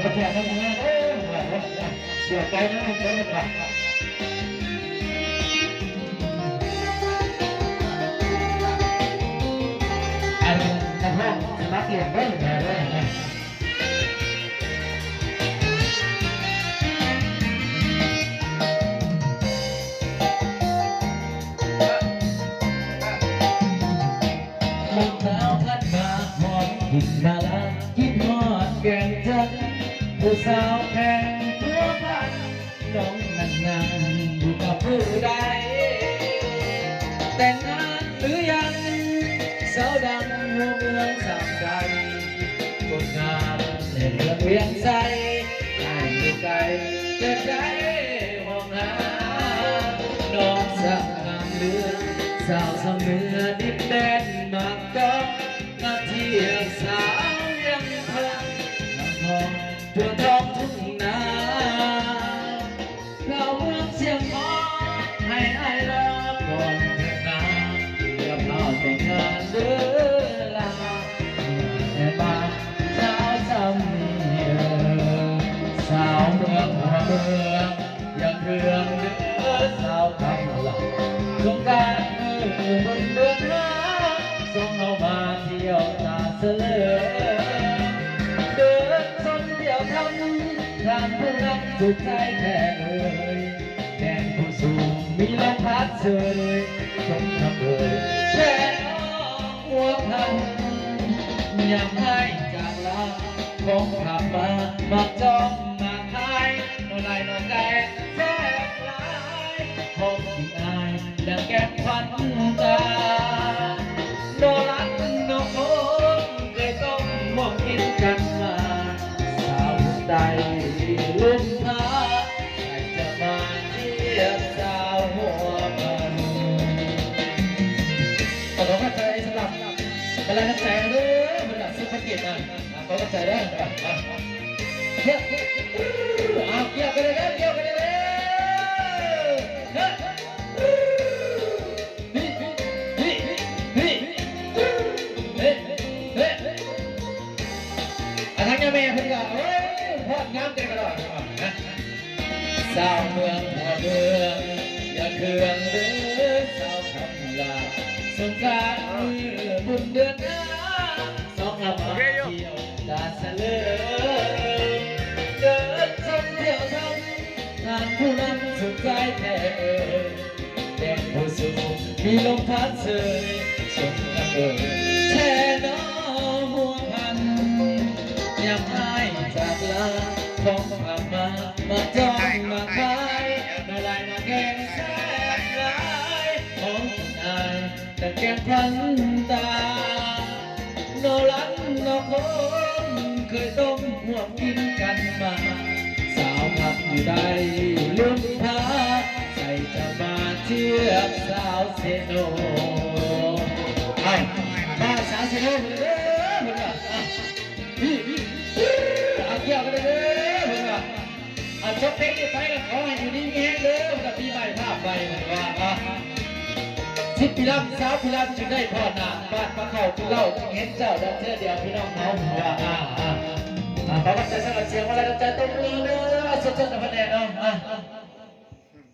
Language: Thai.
ประเทศนั้นนะเสียใจนะเดี๋ยวมันอันนั้นสมัครเรียนได้เลยลูกสาวพัดมาหอมกินมาลากินหอดแกงจันผู้สาวแพงตัวพันน้องนานๆอยู่กับผู้ใดแต่งงานหรือยังสาวดำหัวเมืองสามใจคนงามในเมืองเวียงใจให้อยู่ไกลจะได้ห้องหาน้องสาวงามเลือสาวสำเนือดินแดนมากก็นาเทียสาวยังเพิ่งน้ำหอมทั่วท้องทุ่งนาเราเมืองเสียงขอให้ไอ้รอก่อนเถิดนาเรียบร้อยแต่งงานเด้อลาแต่บ้านสาวสำเนียสาวเมืองหัวเมืองยังเรื่องเด้อสาวคำหลังสงการบนเรือนน้ำส่งเรามาเที่ยวตาเสือเดินชมเที่ยวทำทางผู้รักสุดใจแท้เลยแดนผู้สูงมีลมพัดเสยชมทำเลยแช่หัวพันอยากให้จากลาของขับมาจ้องมาทายโนไลโนแก่แซ่บหลายคงที่อายดังแก้มพันตาโนรักโนโคเคยต้องมองกินกันมาสาวใดลุ่มพาใครจะมาเทียบสาวหัวมันขอเข้าใจสำหรับกำลังใจเลยมันแบบสุภกิจนะขอเข้าใจได้เกี่ยวเกี่ยวกันเลยเกี่ยวกันเลยทั้งยาแม่เพื่อนก็พอดงามเต็มกระดอนสาวเมืองหัวเมืองอย่าเคืองเด้อสาวคำลาสงการบุญเดือนหน้าสองลำมาเที่ยวตาเสลอเดินชมเที่ยวทำงานผู้นั้นสุดใจแท้แดนผู้สูงมีลมพัดเสยชมกันแช่น้องหัวพันอยากให้จากลาของขับมาจ้องมาขายมาลายมาแกงแซ่บหลายของอายแต่แกงพันตาโนรักโนคมเคยต้มห่วงกินกันมาสาวพักอยู่ใดลืมพาใส่จะมาเทียบสาวเซโนมาสาวเซโนเลยเพื่อนเอาเกี่ยวกันเลยเพื่อนชกเพลงนี้ไปกันขอให้อยู่ดีมีแห้งเลยกับปีใหม่ภาพไปเหมือนว่าทิพย์พิรัมสาวพิรัมจึงได้พ่อหน้าบ้านมาเข้าจึงเล่าจึงเห็นเจ้าดอกเธอเดียวพี่น้องเขาว่าขอกำลังใจสำหรับเสียงอะไรกำลังใจตรงนี้เด้อสดๆนะพ่อแน่เนาะ